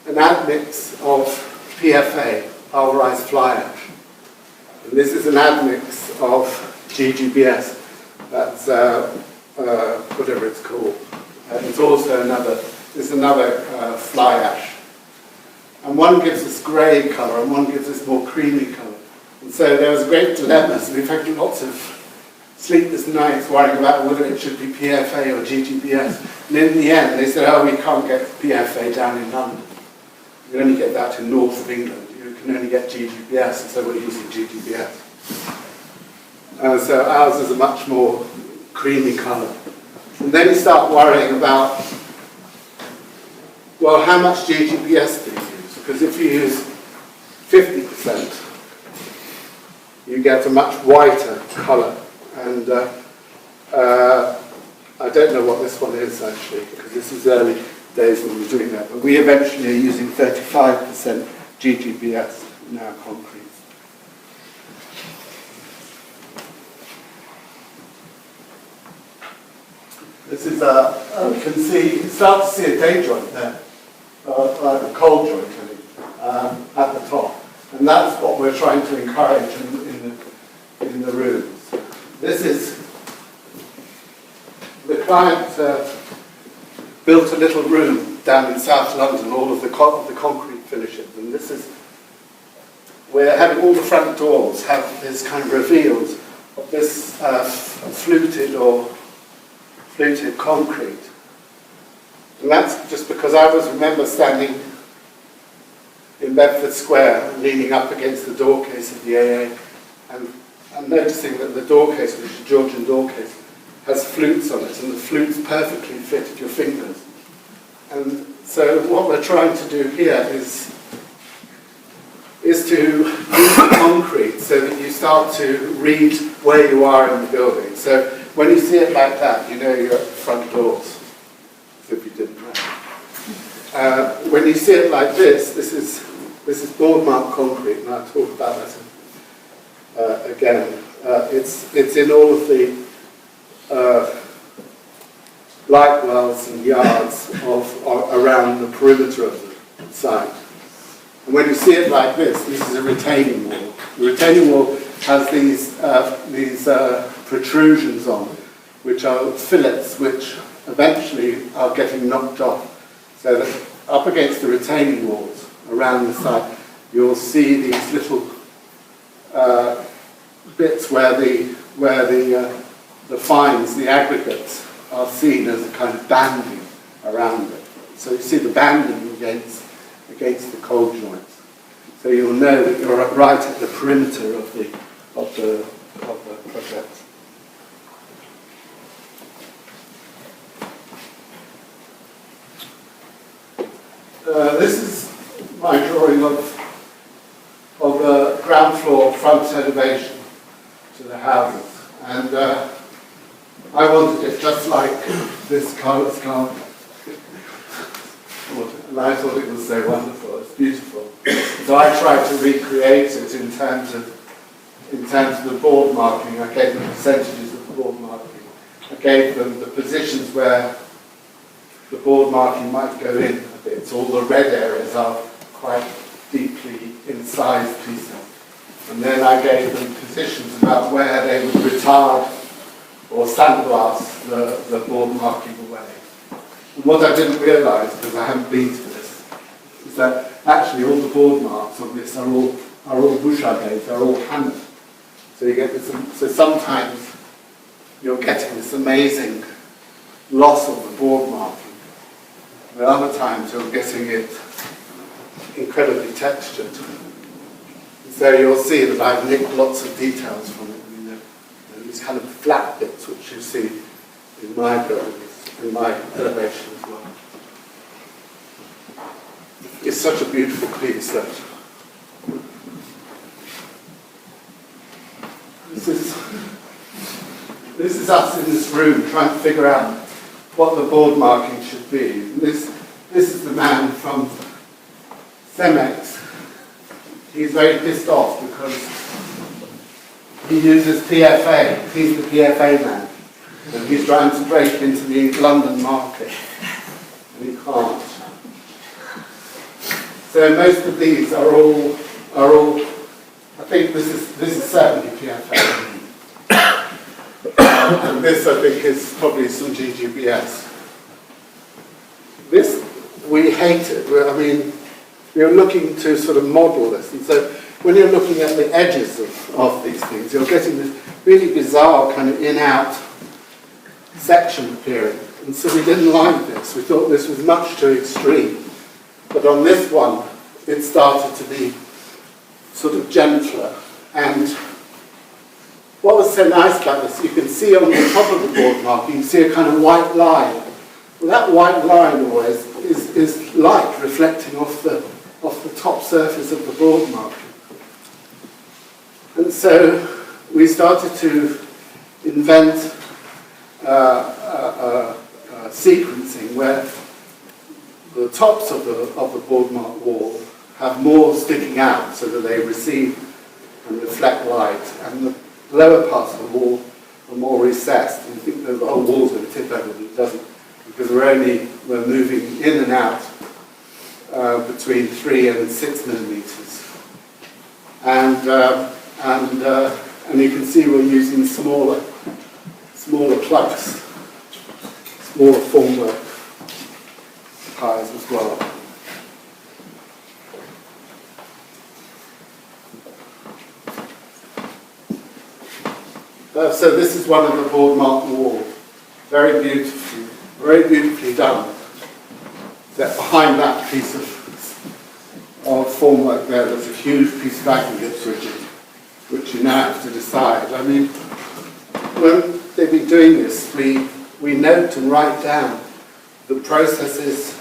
an admix of PFA, pulverized fly ash. And this is an admix of GGBS. That's whatever it's called. It's also another fly ash. And one gives us grey colour and one gives us more creamy colour. And so there was a great dilemma. So we've had lots of sleepless nights worrying about whether it should be PFA or GGBS. And in the end, they said, oh, we can't get PFA down in London. You only get that in north of England. You can only get GGBS, and so we're using GGBS. So ours is a much more creamy colour. And then you start worrying about, well, how much GGBS do you use? Because if you use 50%, you get a much whiter colour. And I don't know what this one is actually, because this is early days when we were doing that. But we eventually are using 35% GGBS in our concrete. This is you can start to see a day joint there, a cold joint at the top. And that's what we're trying to encourage in the rooms. This is, the client built a little room down in South London, all of the concrete finishes. And this is, we're having all the front doors have this kind of reveals of this fluted concrete. And that's just because I remember standing in Bedford Square, leaning up against the door case of the AA, and noticing that the door case, which is a Georgian door case, has flutes on it, and the flutes perfectly fit your fingers. And so what we're trying to do here is to use the concrete so that you start to read where you are in the building. So when you see it like that, you know you're at the front doors, as if you didn't know. When you see it like this, this is board mark concrete, and I'll talk about that again. It's in all of the light wells and yards around the perimeter of the site. And when you see it like this is a retaining wall. The retaining wall has these protrusions on, which are fillets which eventually are getting knocked off. So that up against the retaining walls around the site, you'll see these little bits where the fines, the aggregates, are seen as a kind of banding around it. So you see the banding against the cold joints. So you'll know that you're right at the perimeter of the project. This is my drawing of the ground floor front elevation to the houses, and I wanted it just like this colour scheme. And I thought it was so wonderful. It's beautiful. So I tried to recreate it in terms of the board marking. I gave them percentages of the board marking. I gave them the positions where the board marking might go in a bit. So all the red areas are quite deeply incised pieces. And then I gave them positions about where they would retard or sandblast the board marking away. And what I didn't realise, because I haven't been to this, is that actually all the board marks on this are all Bouchard, they're all hammered. So you get this. So sometimes you're getting this amazing loss of the board marking, but other times you're getting it incredibly textured. So you'll see that I've nicked lots of details from it. these kind of flat bits which you see in my buildings, in my elevation as well. It's such a beautiful piece that this is us in this room trying to figure out what the board marking should be. And this is the man from Cemex. He's very pissed off because he uses PFA. He's the PFA man. And he's trying to break into the London market. And he can't. So most of these are all I think this is certainly PFA. And this I think is probably some GGBS. This, we hate it. I mean, we're looking to sort of model this. And so when you're looking at the edges of these things, you're getting this really bizarre kind of in-out section appearing. And so we didn't like this. We thought this was much too extreme. But on this one, it started to be sort of gentler. And what was so nice about this, you can see on the top of the board mark, you can see a kind of white line. Well, that white line always is light reflecting off the top surface of the board mark. And so we started to invent sequencing where the tops of the board mark wall have more sticking out so that they receive and reflect light, and the lower parts of the wall are more recessed. You think that the whole wall's going to tip over, but it doesn't, because we're moving in and out between 3 and 6 millimeters, and you can see we're using smaller plugs, smaller formwork pies as well. So this is one of the board mark walls, very beautifully done. That behind that piece of formwork there's a huge piece of aggregate bridging, which you now have to decide. I mean, when they've been doing this, we note and write down the processes,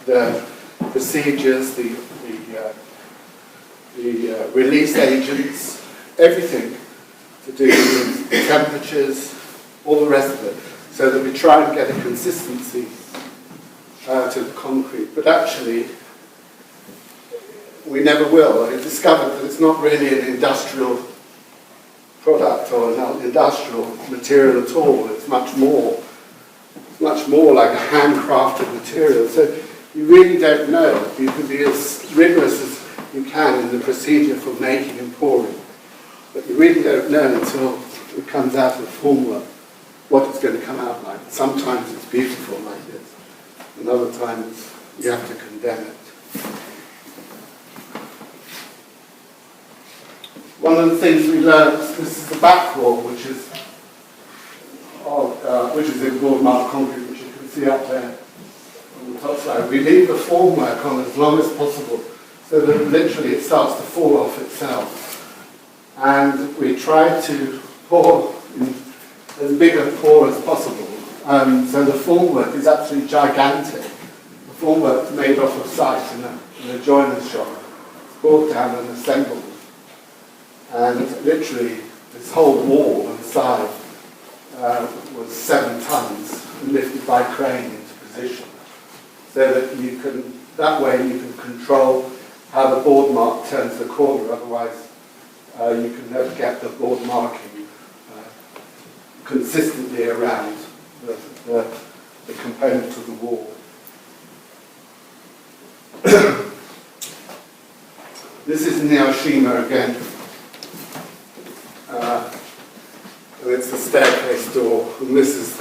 the procedures, the release agents, everything to do with temperatures, all the rest of it, so that we try and get a consistency to the concrete. But actually, we never will. I discovered that it's not really an industrial product or an industrial material at all. It's much more like a handcrafted material. So you really don't know. You can be as rigorous as you can in the procedure for making and pouring. But you really don't know until it comes out of the formwork what it's going to come out like. Sometimes it's beautiful like this, and other times you have to condemn it. One of the things we learned, this is the back wall, which is in board mark concrete, which you can see up there on the top side. We leave the formwork on as long as possible, so that literally it starts to fall off itself. And we try to pour in as big a pour as possible. So the formwork is absolutely gigantic. The formwork is made off of site in a joiner's shop. It's brought down and assembled. And literally this whole wall and side was 7 tons and lifted by crane into position. So that that way you can control how the board mark turns the corner, otherwise you can never get the board marking consistently around the component of the wall. This is Naoshima again. And it's the staircase door, and this is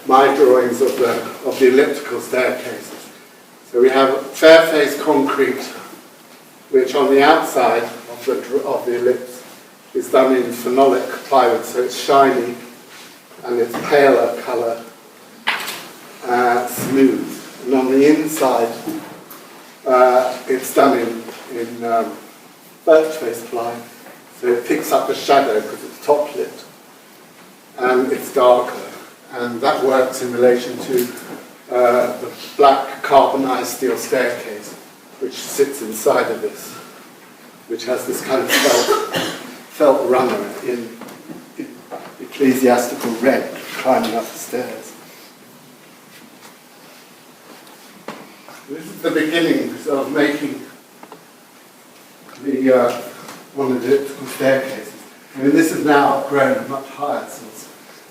my drawings of the elliptical staircases. So we have fair face concrete, which on the outside of the ellipse is done in phenolic plywood, so it's shiny and it's paler colour, smooth. And on the inside, it's done in birch face ply, so it picks up the shadow because it's top lit, and it's darker, and that works in relation to the black carbonized steel staircase, which sits inside of this, which has this kind of felt runner in ecclesiastical red climbing up the stairs. This is the beginnings of making the one of the elliptical staircases. I mean, this is now grown much higher since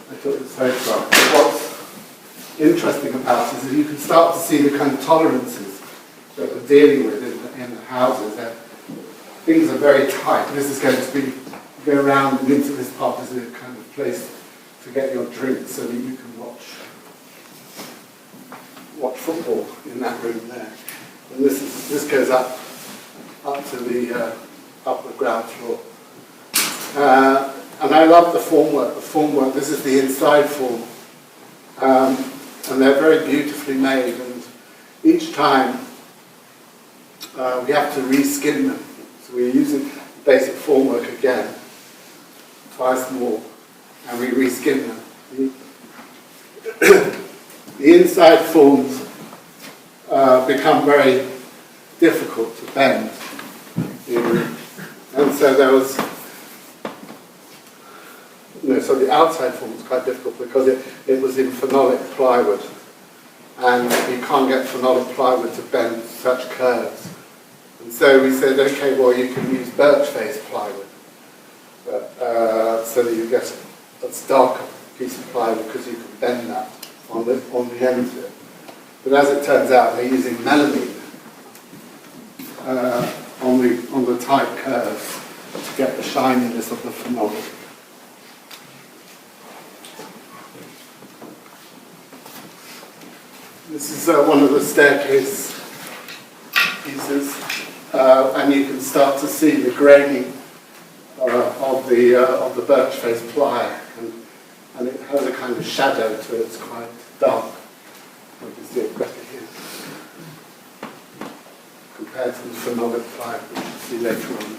I took this photograph. But what's interesting about it is that you can start to see the kind of tolerances that we're dealing with in the houses. Things are very tight. This is going to be, go around and into this part as a kind of place to get your drink so that you can watch football in that room there. And this goes up to the upper ground floor. And I love the formwork. The formwork, this is the inside form. And they're very beautifully made. And each time we have to reskin them. So we're using basic formwork again, twice more, and we reskin them. The inside forms become very difficult to bend. And so there was, so the outside form was quite difficult because it was in phenolic plywood. And you can't get phenolic plywood to bend such curves. And so we said, okay, well, you can use birch face plywood. So that you get a darker piece of plywood because you can bend that on the ends of it. But as it turns out, they're using melamine on the tight curves to get the shininess of the phenolic. This is one of the staircase pieces, and you can start to see the graining of the birch face ply, and it has a kind of shadow to it. It's quite dark. You can see it better here compared to the phenolic ply, which you'll see later on.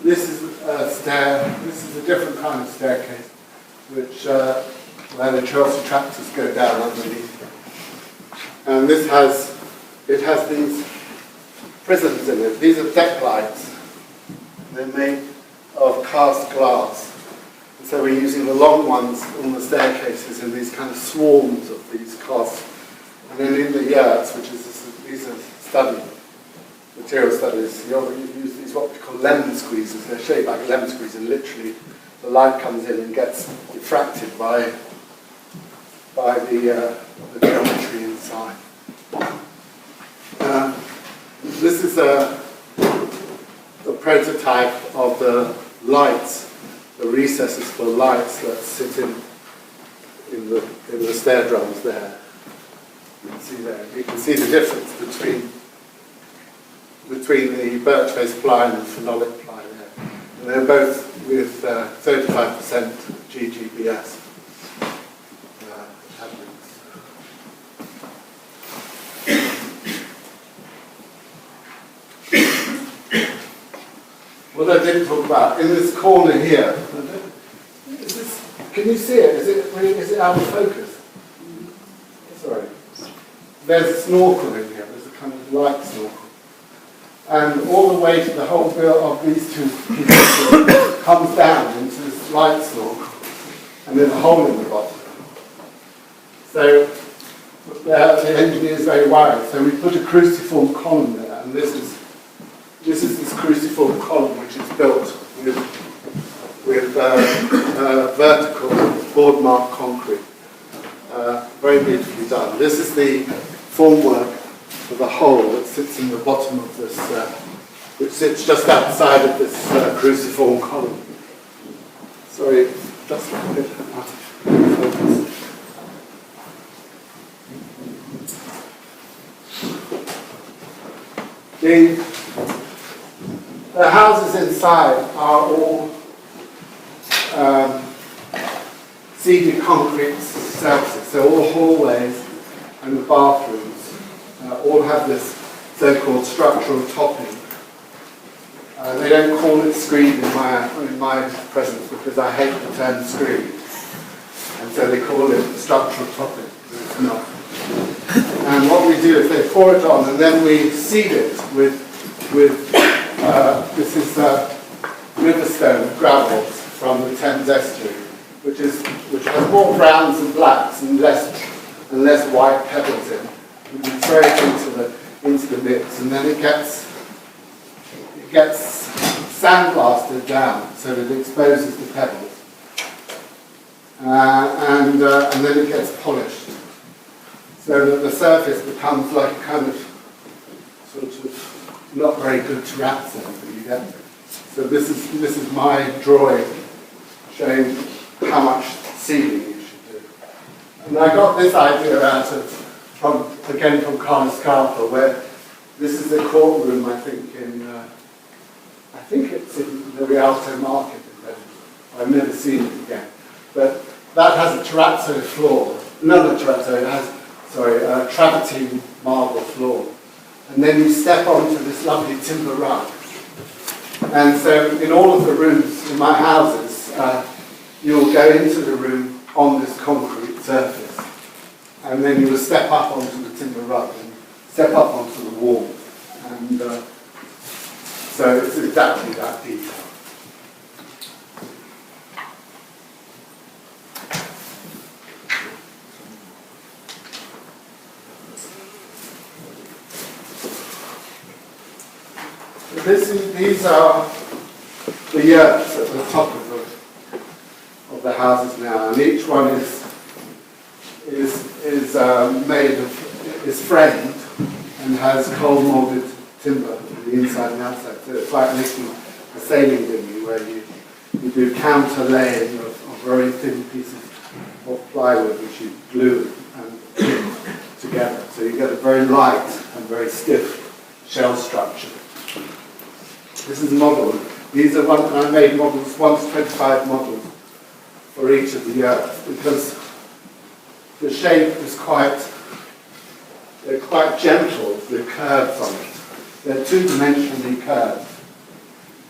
This is a stair. This is a different kind of staircase, which where the Chelsea tractors go down underneath. And it has these prisms in it. These are deck lights. They're made of cast glass. And so we're using the long ones on the staircases in these kind of swarms of these casts. And then in the yurts, which is these are material studies, you use these what we call lemon squeezers. They're shaped like a lemon squeezer, and literally the light comes in and gets diffracted by the geometry inside. This is a prototype of the lights, the recesses for lights that sit in the stair drums there. You can see there. You can see the difference between the birch face ply and the phenolic ply there. And they're both with 35% GGBS. Admix. What I didn't talk about, in this corner here, can you see it? Is it out of focus? Sorry. There's a snorkel in here, there's a kind of light snorkel. And all the way to the whole bill of these two pieces comes down into this light snorkel. And there's a hole in the bottom. So the engineer is very worried. So we put a cruciform column there, and this is this cruciform column which is built with vertical board mark concrete. Very beautifully done. This is the formwork for the hole that sits in the bottom of this, which sits just outside of this cruciform column. Sorry, just a bit out of focus. The houses inside are all seeded concrete surfaces. So all the hallways and the bathrooms all have this so-called structural topping. They don't call it screed in my presence because I hate the term screed. And so they call it structural topping, but it's not. And what we do is they pour it on and then we seed it with this is Riverstone gravels from the Thames estuary, which has more browns and blacks and less white pebbles in. We throw it into the mix, and then it gets sandblasted down so that it exposes the pebbles, and then it gets polished, so that the surface becomes like a kind of sort of not very good terrazzo that you get. So this is my drawing showing how much sealing you should do. And I got this idea out of from Cardiff, where this is a courtroom, I think it's in the Rialto Market in Reading. I've never seen it again. But that has a terrazzo floor. Not a terrazzo, it has, a travertine marble floor. And then you step onto this lovely timber rug. And so in all of the rooms in my houses, you'll go into the room on this concrete surface. And then you will step up onto the timber rug and step up onto the wall. And so it's exactly that detail. These are the yurts at the top of the houses now, and each one is framed and has cold moulded timber on the inside and outside. So it's like making a sailing dinghy where you do counter laying of very thin pieces of plywood which you glue and pin together. So you get a very light and very stiff shell structure. This is modelled. These are I made models, 1 to 25 models for each of the yurts, because the shape is they're quite gentle, the curves on it. They're two-dimensionally curved.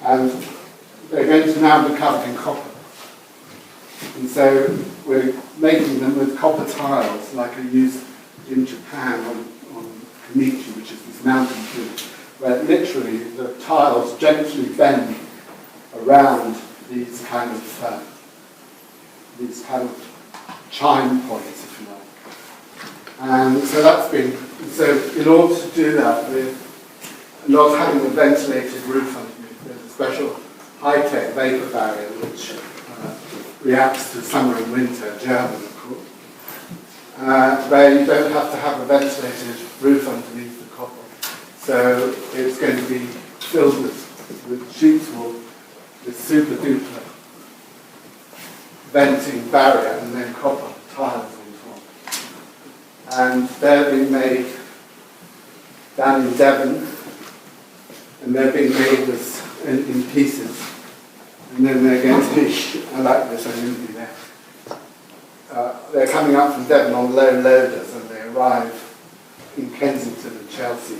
And they're going to now be covered in copper. And so we're making them with copper tiles, like I used in Japan on Kamichi, which is this mountain tree, where literally the tiles gently bend around these kind of chime points, if you like. And so in order to do that, we're not having a ventilated roof underneath. There's a special high-tech vapor barrier which reacts to summer and winter, German, of course, where you don't have to have a ventilated roof underneath the copper. So it's going to be filled with sheets wool, with super duper venting barrier, and then copper tiles on top. And they're being made down in Devon, and they're being made in pieces. And then they're going to be, I like this, I'm going to be there. They're coming up from Devon on low loaders, and they arrive in Kensington and Chelsea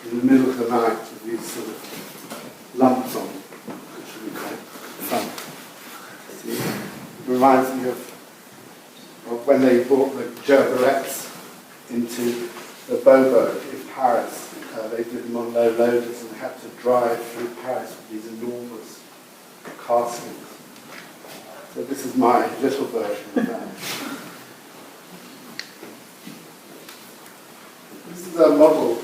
in the middle of the night with these sort of lumps on, which will be quite fun. See, it reminds me of when they brought the Gerberettes into the Bobo in Paris. They did them on low loaders and had to drive through Paris with these enormous castings. So this is my little version of that. This is a model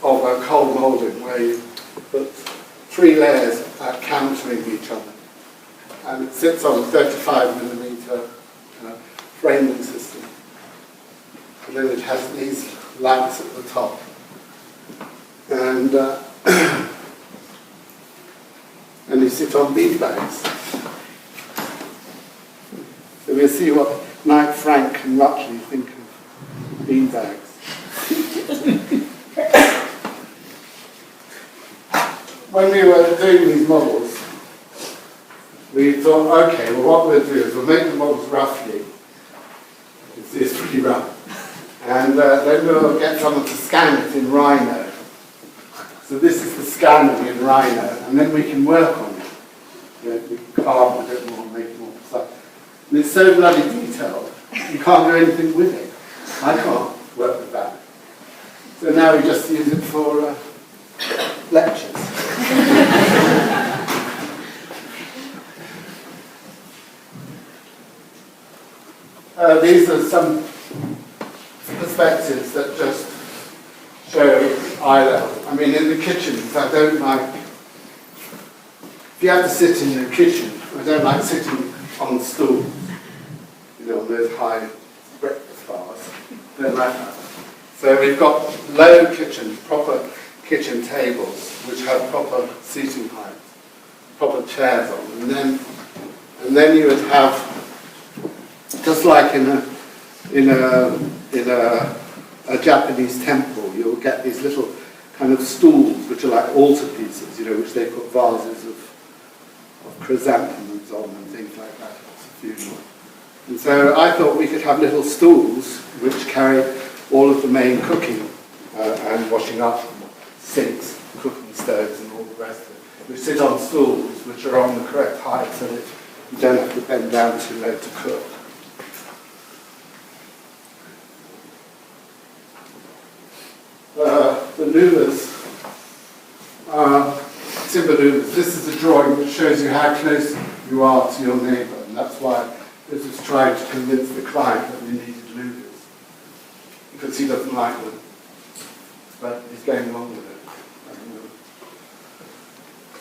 of a cold moulding where you put 3 layers countering each other, and it sits on a 35mm framing system, and then it has these lamps at the top, and and you sit on bean bags. So we'll see what Knight Frank and Rutley think of bean bags. When we were doing these models, we thought, okay, well what we'll do is we'll make the models roughly. It's pretty rough. And then we'll get someone to scan it in Rhino. So this is the scanning in Rhino, and then we can work on it. You know, we can carve a bit more, make it more precise. And it's so bloody detailed, you can't do anything with it. I can't work with that. So now we just use it for lectures. These are some perspectives that just show eye level. I mean, in the kitchens, I don't like, if you have to sit in the kitchen, I don't like sitting on stools, you know, on those high breakfast bars. I don't like that. So we've got low kitchen, proper kitchen tables, which have proper seating height, proper chairs on, and then you would have, just like in a Japanese temple, you'll get these little kind of stools, which are like altarpieces, you know, which they put vases of chrysanthemums on and things like that. It's a funeral. And so I thought we could have little stools which carry all of the main cooking and washing up sinks, cooking stoves and all the rest of it. We sit on stools which are on the correct height so that you don't have to bend down too low to cook. The louvers are timber louvers. This is a drawing which shows you how close you are to your neighbour, and that's why this is trying to convince the client that we needed louvers, because he doesn't like them, but he's going along with it.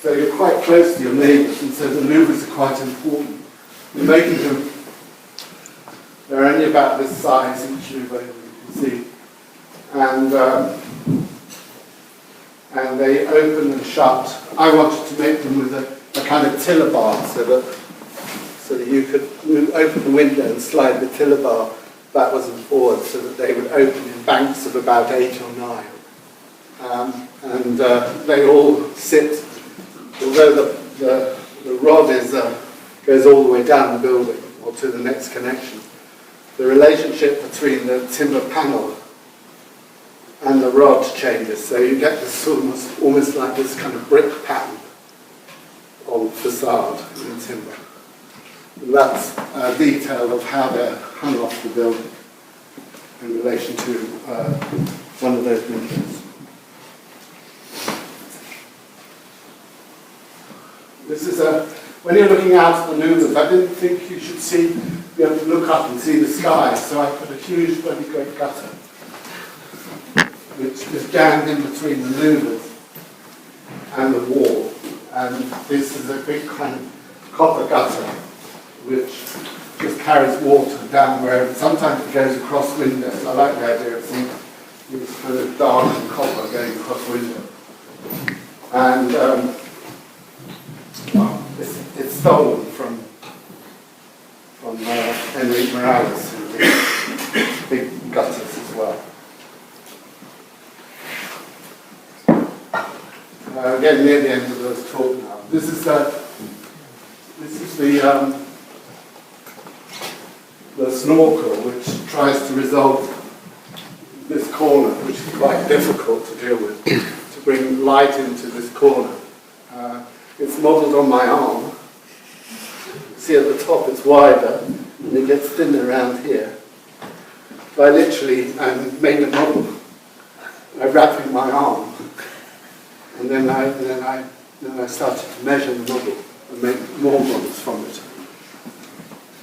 So you're quite close to your neighbours, and so the louvers are quite important. We're making them, they're only about this size, each louver, you can see. And they open and shut. I wanted to make them with a kind of tiller bar so that you could open the window and slide the tiller bar backwards and forwards so that they would open in banks of about 8 or 9. They all sit, although the rod goes all the way down the building or to the next connection. The relationship between the timber panel and the rod changes, so you get this almost like this kind of brick pattern on facade in timber. And that's a detail of how they're hung off the building in relation to one of those windows. This is when you're looking out at the louvers, I didn't think you should be able to look up and see the sky, so I put a huge, bloody great gutter, which is jammed in between the louvers and the wall. And this is a big kind of copper gutter, which just carries water down where sometimes it goes across windows. I like the idea of seeing this kind of dark and copper going across windows. And it's stolen from Henry Morales, who did big gutters as well. Getting near the end of this talk now. This is the snorkel, which tries to resolve this corner, which is quite difficult to deal with, to bring light into this corner. It's modelled on my arm. See at the top it's wider, and it gets thinner around here. So I literally made a model by wrapping my arm. And then I started to measure the model and make more models from it.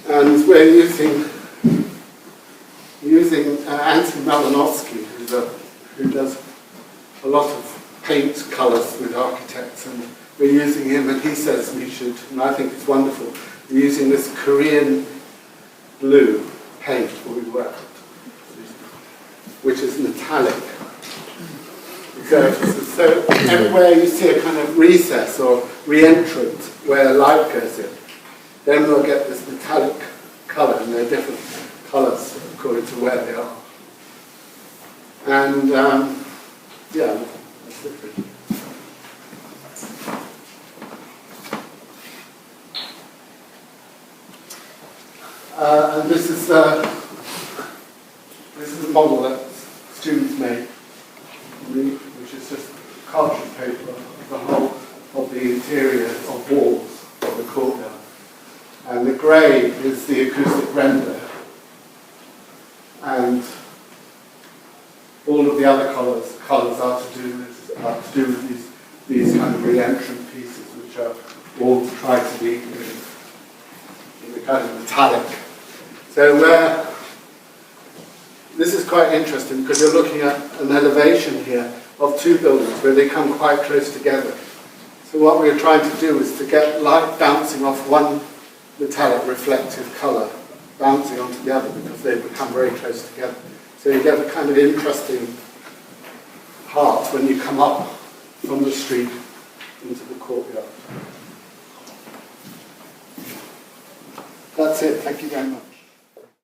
And we're using Anthony Malinowski, who does a lot of paint colours with architects, and we're using him, and he says we should, and I think it's wonderful, we're using this Korean blue paint, which is metallic. So everywhere you see a kind of recess or re-entrant where light goes in, then we'll get this metallic colour, and they're different colours according to where they are. And yeah, that's different. And this is the model that students made, which is just cartridge paper of the whole of the interior of walls of the courtyard. And the grey is the acoustic render. And all of the other colours are to do with these kind of re-entrant pieces, which are all tried to be in the kind of metallic. So this is quite interesting because you're looking at an elevation here of two buildings where they come quite close together. So what we're trying to do is to get light bouncing off one metallic reflective colour, bouncing onto the other because they become very close together. So you get a kind of interesting part when you come up from the street into the courtyard. That's it. Thank you very much.